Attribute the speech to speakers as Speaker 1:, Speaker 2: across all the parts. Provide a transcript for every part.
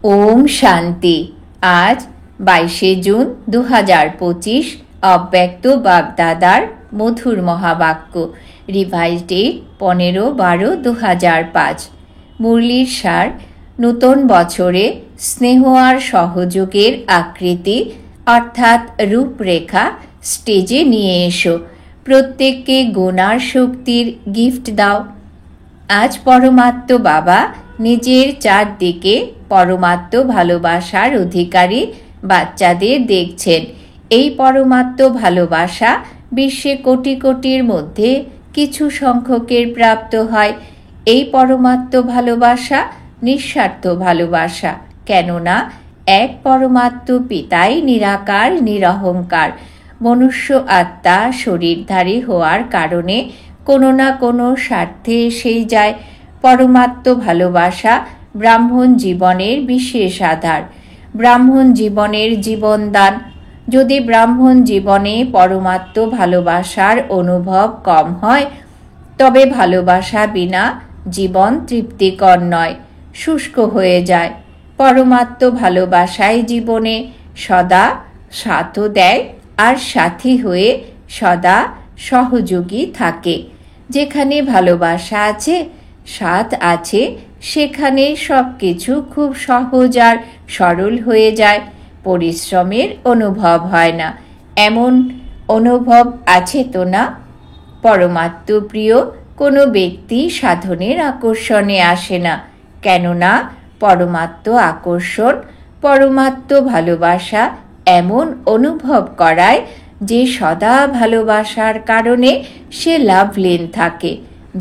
Speaker 1: ওম শান্তি। আজ 22 জুন 2025, অব্যক্ত বাগদাদার মধুর মহাবাক্য। Revise date 15/12/2005। মুরলির সার: নূতন বছরে স্নেহ আর সহযোগের আকৃতি অর্থাৎ রূপরেখা স্টেজে নিয়ে এসো। প্রত্যেককে গুণার শক্তির গিফট দাও। আজ পরমাত্ম বাবা নিজের চারদিকে পরমাত্ম ভালোবাসার অধিকারী বাচ্চাদের দেখছেন। এই পরমাত্ম ভালোবাসা বিশ্বে কোটি কোটির মধ্যে কিছু সংখ্যকের প্রাপ্ত হয়। এই পরমাত্ম ভালোবাসা নিঃস্বার্থ ভালোবাসা, কেননা এক পরমাত্ম পিতাই নিরাকার নিরহংকার। মনুষ্য আত্মা শরীরধারী হওয়ার কারণে কোনো না কোনো স্বার্থে এসেই যায়। পরমাত্ম ভালোবাসা ব্রাহ্মণ জীবনের বিশেষ আধার, ব্রাহ্মণ জীবনের জীবনদান। যদি ব্রাহ্মণ জীবনে পরমাত্ম ভালোবাসার অনুভব কম হয়, তবে ভালোবাসা বিনা জীবন তৃপ্তিকর নয়, শুষ্ক হয়ে যায়। পরমাত্ম ভালোবাসাই জীবনে সদা সাথ দেয় আর সাথী হয়ে সদা সহযোগী থাকে। যেখানে ভালোবাসা আছে, সাথ আছে, সেখানে সব কিছু খুব সহজ আর সরল হয়ে যায়। পরিশ্রমের অনুভব হয় না। এমন অনুভব আছে তো না? পরমাত্ম প্রিয় কোনো ব্যক্তি সাধনের আকর্ষণে আসে না, কেননা পরমাত্ম আকর্ষণ, পরমাত্ম ভালোবাসা এমন অনুভব করায় যে সদা ভালোবাসার কারণে সে লাভলীন থাকে,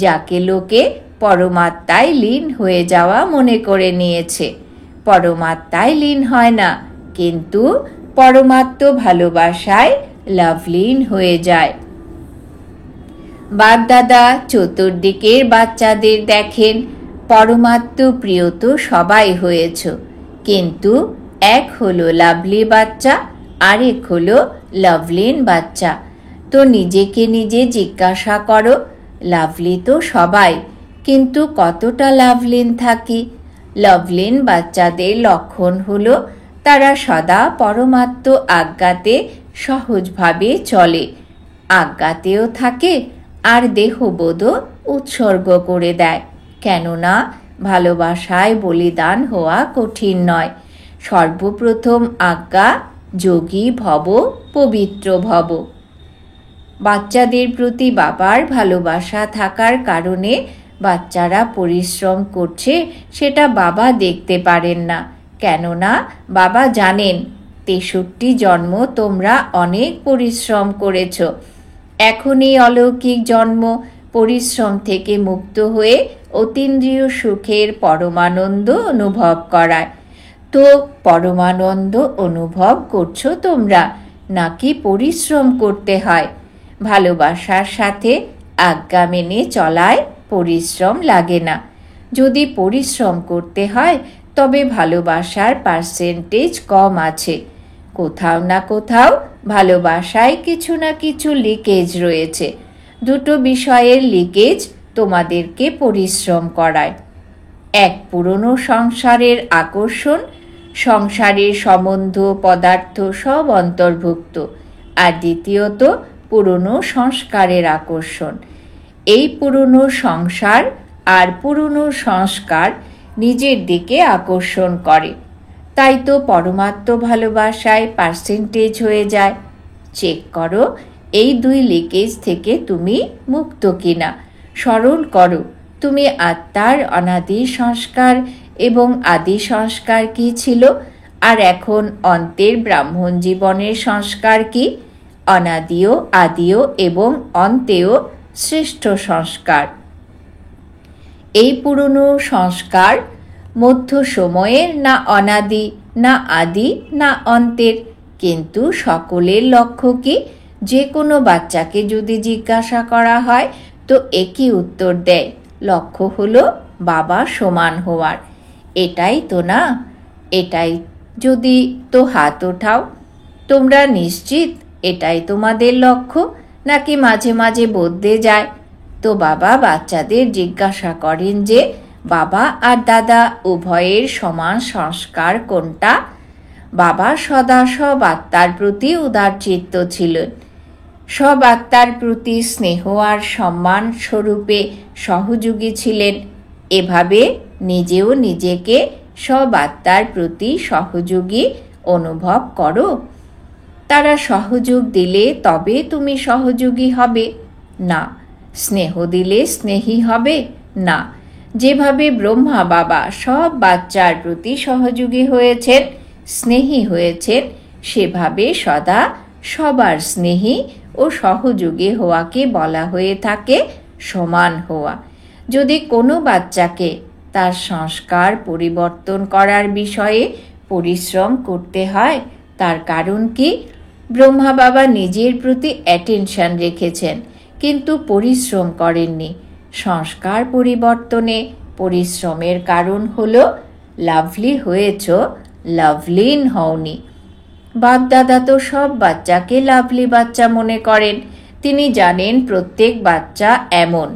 Speaker 1: যাকে লোকে পরমাত্মায় লীন হয়ে যাওয়া মনে করে নিয়েছে। পরমাত্মায় লীন হয় না, কিন্তু পরমাত্ম ভালোবাসায় লাভলীন হয়ে যায়। বাগদাদা চতুর্দিকের বাচ্চাদের দেখেন, পরমাত্ম প্রিয় তো সবাই হয়েছ, কিন্তু এক হলো লাভলি বাচ্চা, আরেক হলো লাভলিন বাচ্চা। তো নিজেকে নিজে জিজ্ঞাসা করো, লাভলি তো সবাই, কিন্তু কতটা লাভলিন থাকি? লাভলিন বাচ্চাদের লক্ষণ হলো তারা সদা পরমাত্ম আজ্ঞাতে সহজভাবে চলে, আজ্ঞাতেও থাকে আর দেহবোধও উৎসর্গ করে দেয়। কেননা ভালোবাসায় বলিদান হওয়া কঠিন নয়। সর্বপ্রথম আজ্ঞা যোগী ভব, পবিত্র ভব। বাচ্চাদের প্রতি বাবার ভালোবাসা থাকার কারণে বাচ্চারা পরিশ্রম করছে, সেটা বাবা দেখতে পারেন না, কেননা বাবা জানেন 63 জন্ম তোমরা অনেক পরিশ্রম করেছ। এখন এই অলৌকিক জন্ম পরিশ্রম থেকে মুক্ত হয়ে অতীন্দ্রিয় সুখের পরমানন্দ অনুভব করায়। তো পরমানন্দ অনুভব করছো তোমরা, নাকি পরিশ্রম করতে হয়? ভালোবাসার সাথে আজ্ঞা মেনে চলায় পরিশ্রম লাগে না। যদি পরিশ্রম করতে হয়, তবে ভালোবাসার পার্সেন্টেজ কম আছে। কোথাও না কোথাও ভালোবাসায় কিছু না কিছু লিকেজ রয়েছে। দুটো বিষয়ের লিকেজ তোমাদেরকে পরিশ্রম করায়। এক, পুরনো সংসারের আকর্ষণ, সংসারের সম্বন্ধ পদার্থ সব অন্তর্ভুক্ত। আর দ্বিতীয়ত পুরনো সংস্কারের আকর্ষণ। এই পুরনো সংসার আর পুরনো সংস্কার নিজের দিকে আকর্ষণ করে, তাই তো পরমাত্ম ভালোবাসায় পার্সেন্টেজ হয়ে যায়। চেক করো এই দুই লিকেজ থেকে তুমি মুক্ত কিনা। স্মরণ করো তুমি আত্মার অনাদি সংস্কার এবং আদি সংস্কার কি ছিল, আর এখন অন্তের ব্রাহ্মণ জীবনের সংস্কার কি? অনাদিও, আদিও এবং অন্তেও শ্রেষ্ঠ সংস্কার। এই পুরনো সংস্কার মধ্য সময়ের, না অনাদি, না আদি, না অন্তের। কিন্তু সকলের লক্ষ্য কি? যে কোনো বাচ্চাকে যদি জিজ্ঞাসা করা হয়, তো একই উত্তর দেয়, লক্ষ্য হলো বাবা সমান হওয়ার। এটাই তো না? এটাই যদি, তো হাত ওঠাও। তোমরা নিশ্চিত এটাই তোমাদের লক্ষ্য, নাকি মাঝে মাঝে বদলে যায়? তো বাবা বাচ্চাদের জিজ্ঞাসা করেন যে বাবা আর দাদা উভয়ের সমান সংস্কার কোনটা? বাবা সদা সব আত্মার প্রতি উদারচিত্ত ছিলেন, সব আত্মার প্রতি স্নেহ আর সম্মান স্বরূপে সহযোগী ছিলেন। এভাবে নিজেও নিজেকে সব আত্মার প্রতি সহযোগী অনুভব করো। তারা সহযোগ দিলে তবে তুমি সহযোগী হবে না। স্নেহ দিলে স্নেহী হবে না। যেভাবে ব্রহ্মা বাবা সব বাচ্চার প্রতি সহযোগী হয়েছেন, স্নেহী হয়েছেন, সেভাবে সদা সবার স্নেহী ও সহযোগী হওয়াকে বলা হয়ে থাকে সমান হওয়া। যদি কোনো বাচ্চাকে তার সংস্কার পরিবর্তন করার বিষয়ে পরিশ্রম করতে হয়, তার কারণ কি? ব্রহ্মা বাবা নিজের প্রতি অ্যাটেনশন রেখেছেন, কিন্তু পরিশ্রম করেননি। সংস্কার পরিবর্তনে পরিশ্রমের কারণ হলো লাভলি হয়েছ, লাভলিন হওনি। বাপদাদা তো সব বাচ্চাকে লাভলি বাচ্চা মনে করেন। তিনি জানেন প্রত্যেক বাচ্চা এমন,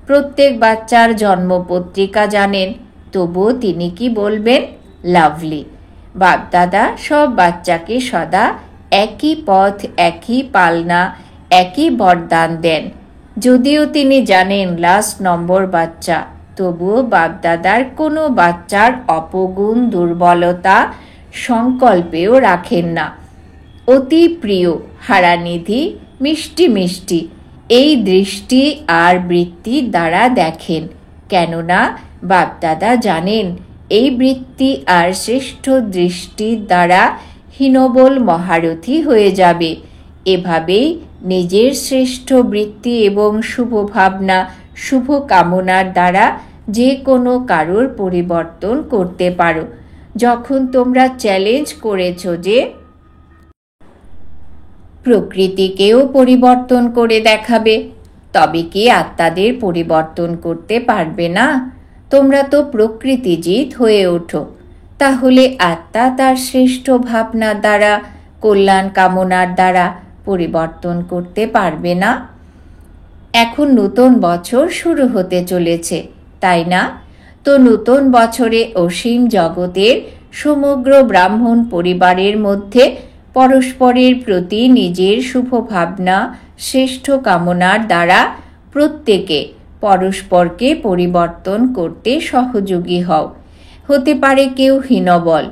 Speaker 1: প্রত্যেক বাচ্চার জন্মপত্রিকা জানেন, তবুও তিনি কি বলবেন? লাভলি। বাপদাদা সব বাচ্চাকে সদা একই পথ, একই পালনা, একই বরদান দেন। যদিও তিনি জানেন লাস্ট নম্বর বাচ্চা, তবুও বাপদাদার কোনো বাচ্চার অপগুণ, দুর্বলতা সংকল্পেও রাখেন না। অতি প্রিয়, হারানিধি, মিষ্টি মিষ্টি এই দৃষ্টি আর বৃত্তি দ্বারা দেখেন। কেননা বাপদাদা জানেন এই বৃত্তি আর শ্রেষ্ঠ দৃষ্টির দ্বারা হীনবল মহারথী হয়ে যাবে। এভাবেই নিজের শ্রেষ্ঠ বৃত্তি এবং শুভ ভাবনা, শুভ কামনার দ্বারা যে কোনো কারোর পরিবর্তন করতে পারো। যখন তোমরা চ্যালেঞ্জ করেছো যে প্রকৃতিকেও পরিবর্তন করে দেখাবে, তবে কি আত্মাদের পরিবর্তন করতে পারবে না? তোমরা তো প্রকৃতিজিৎ হয়ে ওঠো। তাহলে আত্মা তার শ্রেষ্ঠ ভাবনার দ্বারা, কল্যাণ কামনার দ্বারা পরিবর্তন করতে পারবে না? এখন নতুন বছর শুরু হতে চলেছে, তাই না? তো নতুন বছরে অসীম জগতের সমগ্র ব্রাহ্মণ পরিবারের মধ্যে পরস্পরের প্রতি নিজের শুভ ভাবনা, শ্রেষ্ঠ কামনার দ্বারা প্রত্যেকে পরস্পরকে পরিবর্তন করতে সহযোগী হও। হতে পারে কেউ হীনবল,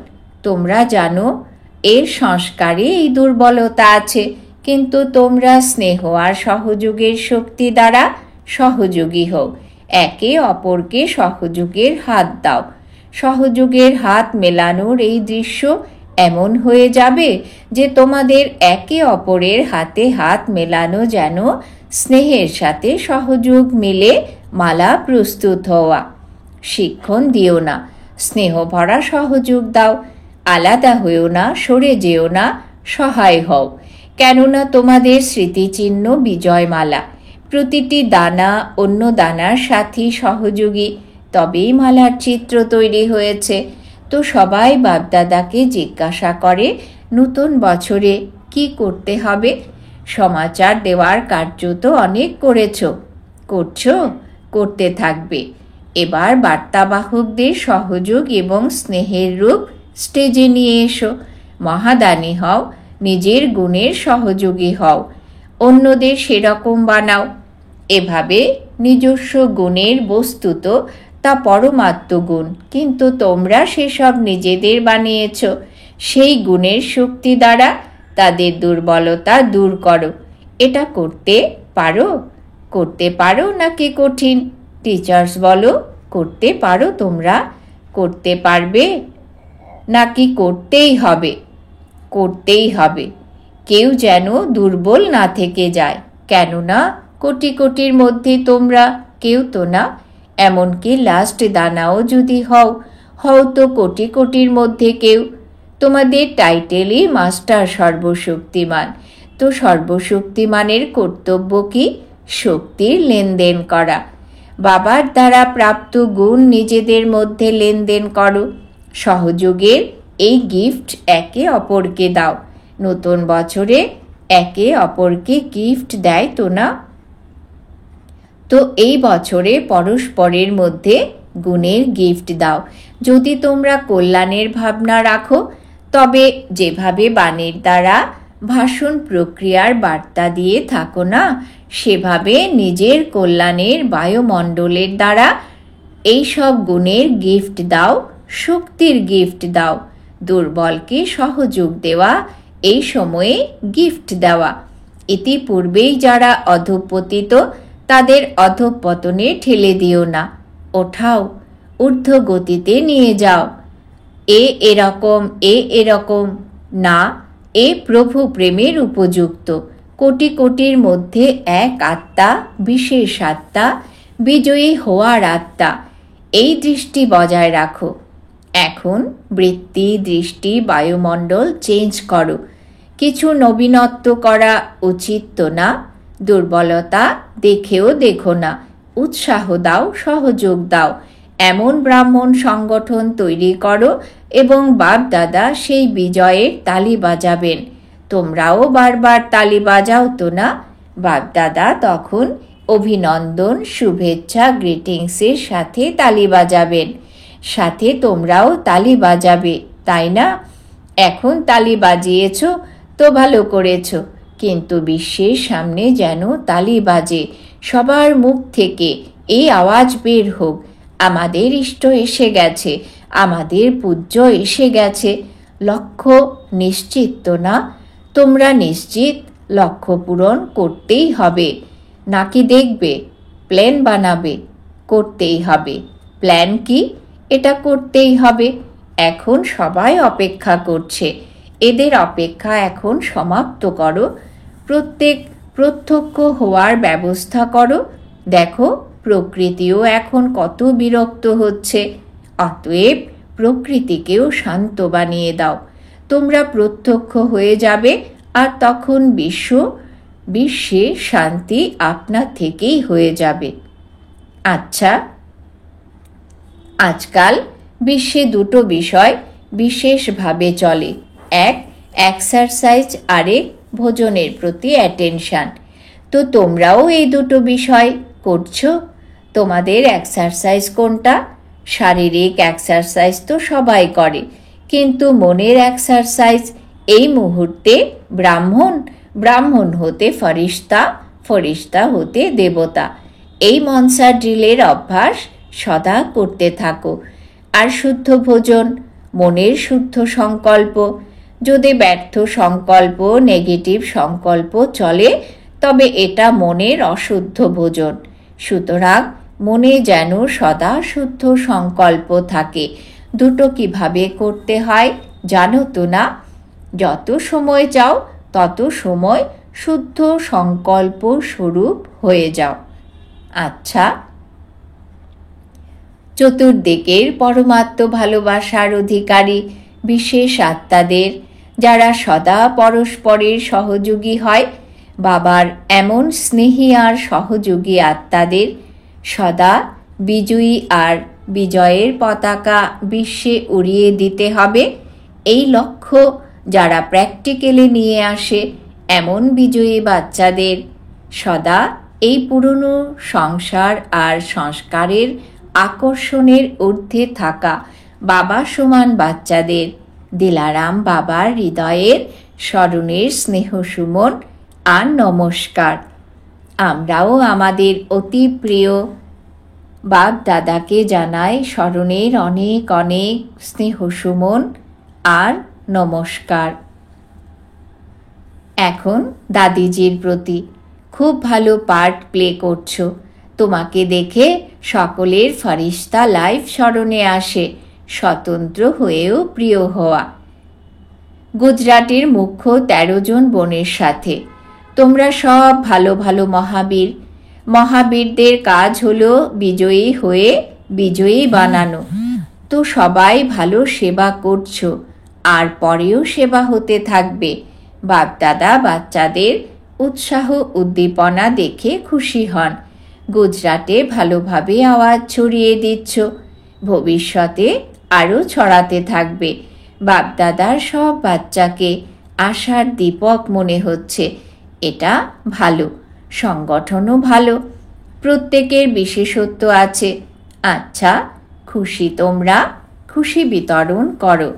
Speaker 1: তোমরা জানো এর সংস্কারে এই দুর্বলতা আছে, কিন্তু তোমরা স্নেহ আর সহযোগের শক্তি দ্বারা সহযোগী হও। একে অপরকে সহযোগের হাত দাও। সহযোগের হাত মেলানোর এই দৃশ্য এমন হয়ে যাবে যে তোমাদের একে অপরের হাতে হাত মেলানো যেন স্নেহের সাথে সহযোগ মিলে মালা প্রস্তুত হওয়া। শিক্ষণ দিও না, স্নেহ ভরা সহযোগ দাও। আলাদা হয়েও না, সরে যেও না, সহায় হও। কেননা তোমাদের স্মৃতিচিহ্ন বিজয়মালা। প্রতিটি দানা অন্য দানার সাথী সহযোগী, তবেই মালার চিত্র তৈরি হয়েছে। তো সবাই বাপদাদাকে জিজ্ঞাসা করে নতুন বছরে কি করতে হবে। সমাচার দেওয়ার কার্য তো অনেক করেছো, করছো, করতে থাকবে। এবার বার্তাবাহকদের সহযোগ এবং স্নেহের রূপ স্টেজে নিয়ে এসো। মহাদানী হও, নিজের গুণের সহযোগী হও, অন্যদের সেরকম বানাও। এভাবে নিজস্ব গুণের বস্তুত তা পরমাত্ম গুণ, কিন্তু তোমরা সেসব নিজেদের বানিয়েছ। সেই গুণের শক্তি দ্বারা তাদের দুর্বলতা দূর করো। এটা করতে পারো? করতে পারো নাকি কঠিন? টিচার্স বলো, করতে পারো? তোমরা করতে পারবে নাকি করতেই হবে? করতেই হবে। কেউ যেন দুর্বল না থেকে যায়, কেননা কোটি কোটির মধ্যে তোমরা কেউ তো না। এমনকি লাস্ট দানাও যদি হও তো কোটি কোটির মধ্যে কেউ। তোমাদের টাইটেলই মাস্টার সর্বশক্তিমান। তো সর্বশক্তিমানের কর্তব্য কি? শক্তির লেনদেন করা। বাবার দ্বারা প্রাপ্ত গুণ নিজেদের মধ্যে লেনদেন করো। সহযোগের এই গিফট একে অপরকে দাও। নতুন বছরে একে অপরকে গিফট দেয় তো না? তো এই বছরে পরস্পরের মধ্যে গুণের গিফট দাও। যদি তোমরা কল্যাণের ভাবনা রাখো, তবে যেভাবে বাণীর দ্বারা ভাষণ প্রক্রিয়ার বার্তা দিয়ে থাকো না, সেভাবে নিজের কল্যাণের বায়ুমণ্ডলের দ্বারা এই সব গুণের গিফট দাও, শক্তির গিফট দাও। দুর্বলকে সহযোগ দেওয়া, এই সময়ে গিফট দেওয়া। ইতিপূর্বেই যারা অধঃপতিত, তাদের অধঃপতনে ঠেলে দিও না, ওঠাও, ঊর্ধ্বগতিতে নিয়ে যাও। এরকম না, এ প্রভু প্রেমের উপযুক্ত। কোটি কোটির মধ্যে এক আত্মা, বিশেষ আত্মা, বিজয়ী হওয়ার আত্মা। এই দৃষ্টি বজায় রাখো। এখন বৃত্তি, দৃষ্টি, বায়ুমণ্ডল চেঞ্জ করো। কিছু নবীনত্ব করা উচিত তো না? দুর্বলতা দেখেও দেখো না, উৎসাহ দাও, সহযোগ দাও। এমন ব্রাহ্মণ সংগঠন তৈরি করো এবং বাপ দাদা সেই বিজয়ের তালি বাজাবেন। তোমরাও বারবার তালি বাজাও তো না? বাপ দাদা তখন অভিনন্দন, শুভেচ্ছা, গ্রিটিংসের সাথে তালি বাজাবেন। সাথে তোমরাও তালি বাজাবে, তাই না? এখন তালি বাজিয়েছ তো ভালো করেছ, কিন্তু বিশ্বের সামনে যেন তালি বাজে, সবার মুখ থেকে এই আওয়াজ বের হোক, আমাদের ইষ্ট এসে গেছে, আমাদের পূজ্য এসে গেছে। লক্ষ্য নিশ্চিত তো না? তোমরা নিশ্চিত লক্ষ্য পূরণ করতেই হবে, নাকি দেখবে প্ল্যান বানাবে? করতেই হবে। প্ল্যান কি? এটা করতেই হবে। এখন সবাই অপেক্ষা করছে, এদের অপেক্ষা এখন সমাপ্ত করো। প্রত্যক্ষ হওয়ার ব্যবস্থা করো। দেখো প্রকৃতিও এখন কত বিরক্ত হচ্ছে, অতএব প্রকৃতিকেও শান্ত বানিয়ে দাও। তোমরা প্রত্যক্ষ হয়ে যাবে, আর তখন বিশ্বে শান্তি আপনা থেকেই হয়ে যাবে। আচ্ছা, আজকাল বিশ্বে দুটো বিষয় বিশেষভাবে চলে, এক এক্সারসাইজ, আরেক ভোজনের প্রতি অ্যাটেনশান। তো তোমরাও এই দুটো বিষয় করছো। তোমাদের এক্সারসাইজ কোনটা? শারীরিক এক্সারসাইজ তো সবাই করে, কিন্তু মনের এক্সারসাইজ। এই মুহূর্তে ব্রাহ্মণ হতে ফরিস্তা, ফরিস্তা হতে দেবতা। এই মনসা ড্রিলের অভ্যাস সদা করতে থাকো। আর শুদ্ধ ভোজন, মনের শুদ্ধ সংকল্প। যদি ব্যর্থ সংকল্প, নেগেটিভ সংকল্প চলে, তবে এটা মনের অশুদ্ধ ভোজন। সুতরাং মনে যেন সদা শুদ্ধ সংকল্প থাকে। দুটো কিভাবে করতে হয় জানো তো না? যত সময় চাও তত সময় শুদ্ধ সংকল্প স্বরূপ হয়ে যাও। আচ্ছা, চতুর্দিকের পরমাত্ম ভালোবাসার অধিকারী বিশেষ আত্মাদের, যারা সদা পরস্পরের সহযোগী হয়, বাবার এমন স্নেহী আর সহযোগী আত্মাদের সদা বিজয়ী আর বিজয়ের পতাকা বিশ্বে উড়িয়ে দিতে হবে। এই লক্ষ্য যারা প্র্যাকটিক্যালি নিয়ে আসে, এমন বিজয়ী বাচ্চাদের সদা এই পুরনো সংসার আর সংস্কারের আকর্ষণের ঊর্ধ্বে থাকা বাবা সমান বাচ্চাদের দিলারাম বাবার হৃদয়ের স্মরণের স্নেহ সুমন আর নমস্কার। আমরাও আমাদের অতি প্রিয় বাপ দাদাকে জানাই স্মরণের অনেক অনেক স্নেহ সুমন আর নমস্কার। এখন দাদিজির প্রতি খুব ভালো পার্ট প্লে করছো। তোমাকে দেখে সকলের ফরিস্তা লাইফ স্মরণে আসে, স্বতন্ত্র হয়েও প্রিয় হওয়া। গুজরাটের মুখ্য 13 জন বোনের সাথে তোমরা সব ভালো ভালো মহাবীর। মহাবীরদের কাজ হলো বিজয়ী হয়ে বিজয়ী বানানো। তো সবাই ভালো সেবা করছো, আর পরেও সেবা হতে থাকবে। বাপদাদা বাচ্চাদের উৎসাহ উদ্দীপনা দেখে খুশি হন। গুজরাটে ভালোভাবে আওয়াজ ছড়িয়ে দিচ্ছ, ভবিষ্যতে আরও ছড়াতে থাকবে। বাপদাদার সব বাচ্চাকে আশার দীপক মনে হচ্ছে। এটা ভালো, সংগঠনও ভালো, প্রত্যেকের বিশেষত্ব আছে। আচ্ছা, খুশি তোমরা, খুশি বিতরণ করো।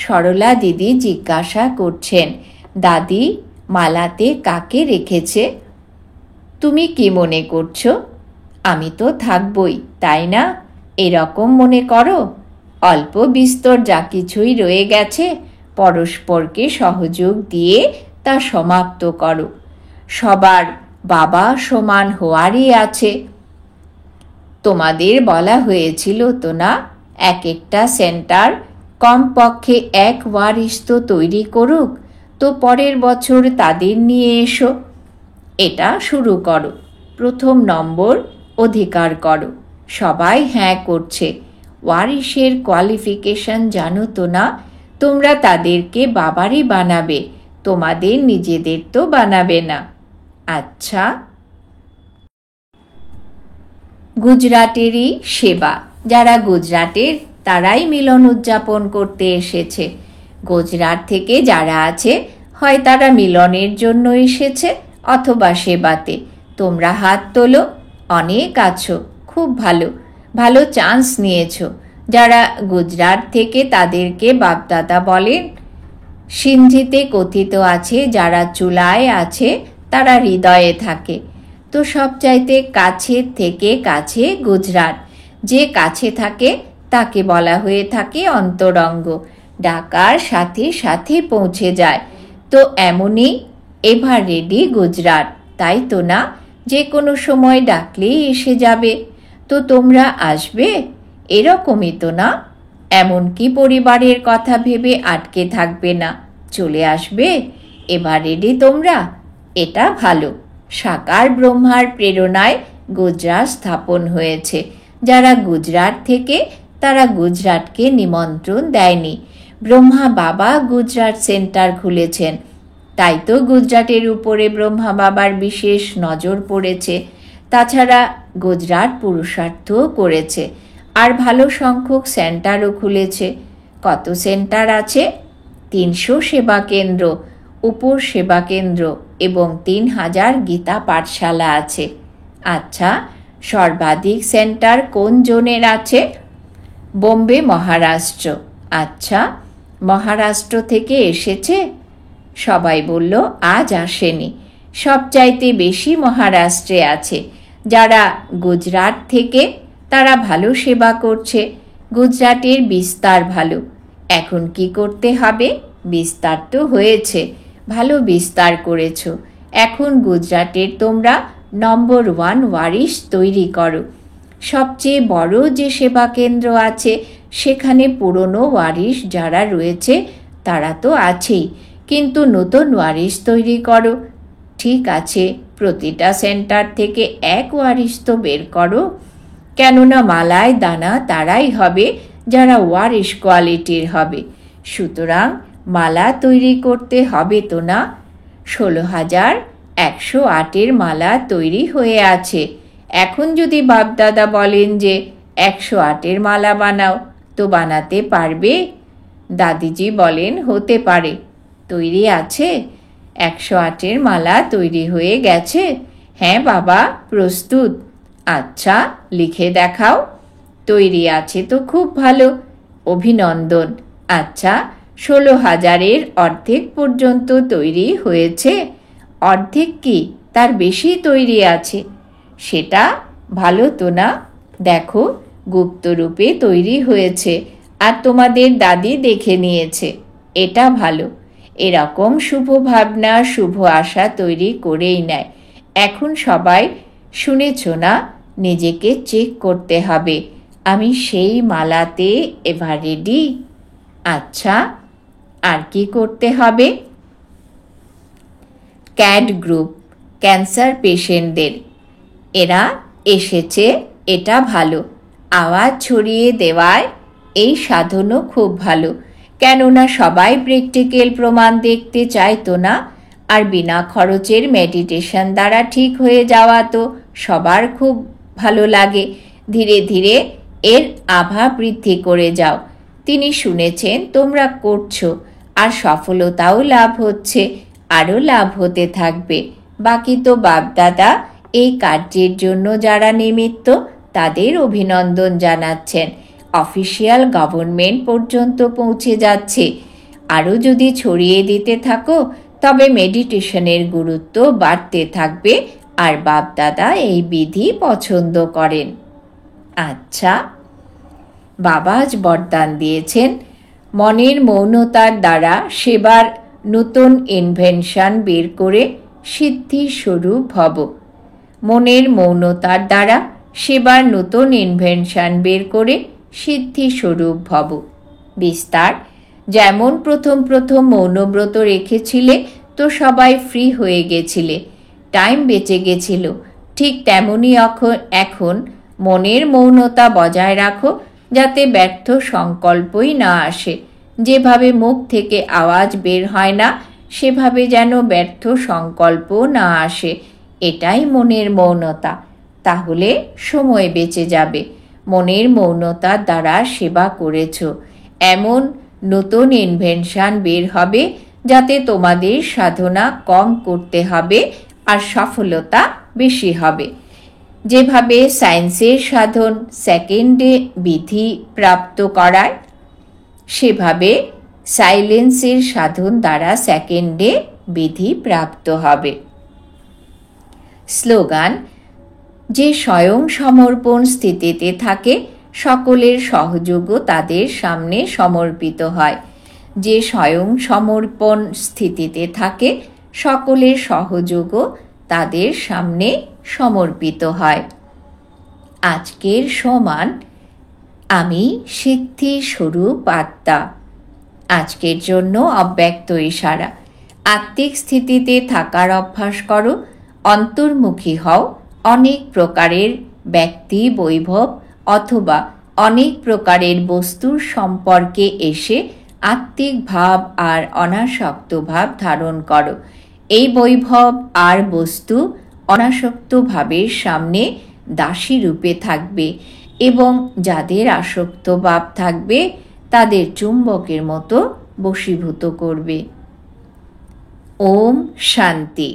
Speaker 1: সরলা দিদি জিজ্ঞাসা করছেন, দাদি মালাতে কাকে রেখেছে? তুমি কি মনে করছো? আমি তো থাকবই, তাই না? এরকম মনে করো। অল্প বিস্তর যা কিছুই রয়ে গেছে পরস্পরকে সহযোগ দিয়ে তা সমাপ্ত করো। সবার বাবা সমান হওয়ারই আছে। তোমাদের বলা হয়েছিল তো না, এক একটা সেন্টার কমপক্ষে এক ওয়ারিশ তো তৈরি করুক, তো পরের বছর তাদের নিয়ে এসো। এটা শুরু করো। প্রথম নম্বর অধিকার করো। সবাই হ্যাঁ করছে। ওয়ারিশের কোয়ালিফিকেশন জানো তো না? তোমরা তাদেরকে বাবারই বানাবে, তোমাদের নিজেদের তো বানাবে না। আচ্ছা। গুজরাটেরই সেবা। যারা গুজরাটের তারাই মিলন উদযাপন করতে এসেছে। গুজরাট থেকে যারা আছে হয় তারা মিলনের জন্য এসেছে অথবা সেবাতে। তোমরা হাত তোলো। অনেক আছো, খুব ভালো, ভালো চান্স নিয়েছো। যারা গুজরাট থেকে তাদেরকে বাপদাদা বলেন। সিন্ধিতে কথিত আছে, যারা চুলায় আছে তারা হৃদয়ে থাকে। তো সবচাইতে কাছের থেকে কাছে গুজরাট। যে কাছে থাকে তাকে বলা হয়ে থাকে অন্তরঙ্গ। ডাকার সাথে সাথে পৌঁছে যায়। তো এমনই এভার রেডি গুজরাট, তাই তো না? যে কোনো সময় ডাকলেই এসে যাবে। তো তোমরা আসবে, এরকমই তো না? এমনকি পরিবারের কথা ভেবে আটকে থাকবে না, চলে আসবে। এবার রেডি তোমরা? এটা ভালো। সাকার ব্রহ্মার প্রেরণায় গুজরাট স্থাপন হয়েছে। যারা গুজরাট থেকে তারা গুজরাটকে নিমন্ত্রণ দেয়নি। ব্রহ্মা বাবা গুজরাট সেন্টার খুলেছেন, তাই তো গুজরাটের উপরে ব্রহ্মা বাবার বিশেষ নজর পড়েছে। তাছাড়া গুজরাট পুরুষার্থও করেছে, আর ভালো সংখ্যক সেন্টারও খুলেছে। কত সেন্টার আছে? 300 সেবা কেন্দ্র, উপর সেবা কেন্দ্র এবং 3000 গীতা পাঠশালা আছে। আচ্ছা, সর্বাধিক সেন্টার কোন জোনের আছে? বোম্বে, মহারাষ্ট্র। আচ্ছা, মহারাষ্ট্র থেকে এসেছে? সবাই বলল আজ আসেনি। সবচাইতে বেশি মহারাষ্ট্রে আছে। যারা গুজরাট থেকে তারা ভালো সেবা করছে। গুজরাটের বিস্তার ভালো। এখন কি করতে হবে? বিস্তার তো হয়েছে, ভালো বিস্তার করেছ। এখন গুজরাটের তোমরা নম্বর 1 ওয়ারিশ তৈরি করো। সবচেয়ে বড় যে সেবা কেন্দ্র আছে সেখানে পুরনো ওয়ারিশ যারা রয়েছে তারা তো আছেই, কিন্তু নতুন ওয়ারিশ তৈরি করো। ঠিক আছে, প্রতিটা সেন্টার থেকে এক ওয়ারিশ তো বের করো। কেননা মালায় দানা তারাই হবে যারা ওয়ারিশ কোয়ালিটির হবে। সুতরাং মালা তৈরি করতে হবে তো না? 16,108 মালা তৈরি হয়ে আছে। এখন যদি বাপদাদা বলেন যে 108 মালা বানাও, তো বানাতে পারবে? দাদিজি বলেন হতে পারে। তৈরি আছে? 108 মালা তৈরি হয়ে গেছে? হ্যাঁ বাবা, প্রস্তুত। আচ্ছা, লিখে দেখাও। তৈরি আছে তো খুব ভালো, অভিনন্দন। আচ্ছা, 16,000-এর অর্ধেক পর্যন্ত তৈরি হয়েছে। অর্ধেক কি, তার বেশি তৈরি আছে? সেটা ভালো তো না? দেখো, গুপ্তরূপে তৈরি হয়েছে আর তোমাদের দাদি দেখে নিয়েছে। এটা ভালো। এরকম শুভ ভাবনা, শুভ আশা তৈরি করেই নেয়। এখন সবাই শুনেছ না? নিজেকে চেক করতে হবে, আমি সেই মালাতে এভার রেডি। আচ্ছা, আর কি করতে হবে? ক্যাড গ্রুপ, ক্যান্সার পেশেন্টদের, এরা এসেছে, এটা ভালো। আওয়াজ ছড়িয়ে দেওয়ায় এই সাধনও খুব ভালো। কেননা সবাই প্র্যাকটিক্যাল প্রমাণ দেখতে চাইতো না। আর বিনা খরচের মেডিটেশন দ্বারা ঠিক হয়ে যাওয়া তো সবার খুব ভালো লাগে। ধীরে ধীরে এর আভা বৃদ্ধি করে যাও। তিনি শুনেছেন তোমরা করছো, আর সফলতাও লাভ হচ্ছে, আরও লাভ হতে থাকবে। বাকি তো বাপদাদা এই কার্যের জন্য যারা নিমিত্ত তাদের অভিনন্দন জানাচ্ছেন। অফিসিয়াল গভর্নমেন্ট পর্যন্ত পৌঁছে যাচ্ছে। আরও যদি ছড়িয়ে দিতে থাকো তবে মেডিটেশনের গুরুত্ব বাড়তে থাকবে, আর বাপদাদা এই বিধি পছন্দ করেন। আচ্ছা, বাবা আজ বরদান দিয়েছেন, মনের মৌনতার দ্বারা সেবার নতুন ইনভেনশন বের করে সিদ্ধি স্বরূপ ভব। মনের মৌনতার দ্বারা সেবার নতুন ইনভেনশন বের করে সিদ্ধি স্বরূপ ভব। বিস্তার: যেমন প্রথম মৌনব্রত রেখেছিলে তো সবাই ফ্রি হয়ে গেছিলে, টাইম বেঁচে গেছিল, ঠিক তেমনি এখন মনের মৌনতা বজায় রাখো, যাতে ব্যর্থ সংকল্পই না আসে। যেভাবে মুখ থেকে আওয়াজ বের হয় না, সেভাবে যেন ব্যর্থ সংকল্প না আসে। এটাই মনের মৌনতা। তাহলে সময় বেঁচে যাবে। মনের মৌনতার দ্বারা সেবা করেছ, এমন নতুন ইনভেনশন বের হবে যাতে তোমাদের সাধনা কম করতে হবে আর সফলতা বেশি হবে। যেভাবে সায়েন্সের সাধন সেকেন্ডে বিধি প্রাপ্ত করায়, সেভাবে সাইলেন্সের সাধন দ্বারা সেকেন্ডে বিধি প্রাপ্ত হবে। স্লোগান: যে স্বয়ং সমর্পণ স্থিতিতে থাকে সকলের সহযোগও তাদের সামনে সমর্পিত হয়। যে স্বয়ং সমর্পণ স্থিতিতে থাকে সকলের সহযোগও তাদের সামনে সমর্পিত হয়। আজকের সমান: আমি সিদ্ধি স্বরূপ আত্মা। আজকের জন্য অব্যক্ত ইশারা: আত্মিক স্থিতিতে থাকার অভ্যাস করো, অন্তর্মুখী হও, অনেক প্রকারের ব্যক্তি বৈভব অথবা অনেক প্রকারের বস্তুর সম্পর্কে এসে আত্মিক ভাব আর অনাসক্ত ভাব ধারণ করো। এই বৈভব আর বস্তু অনাসক্ত ভাবের সামনে দাসী রূপে থাকবে এবং যাদের আসক্ত ভাব থাকবে তাদের চুম্বকের মতো বশীভূত করবে। ওম শান্তি।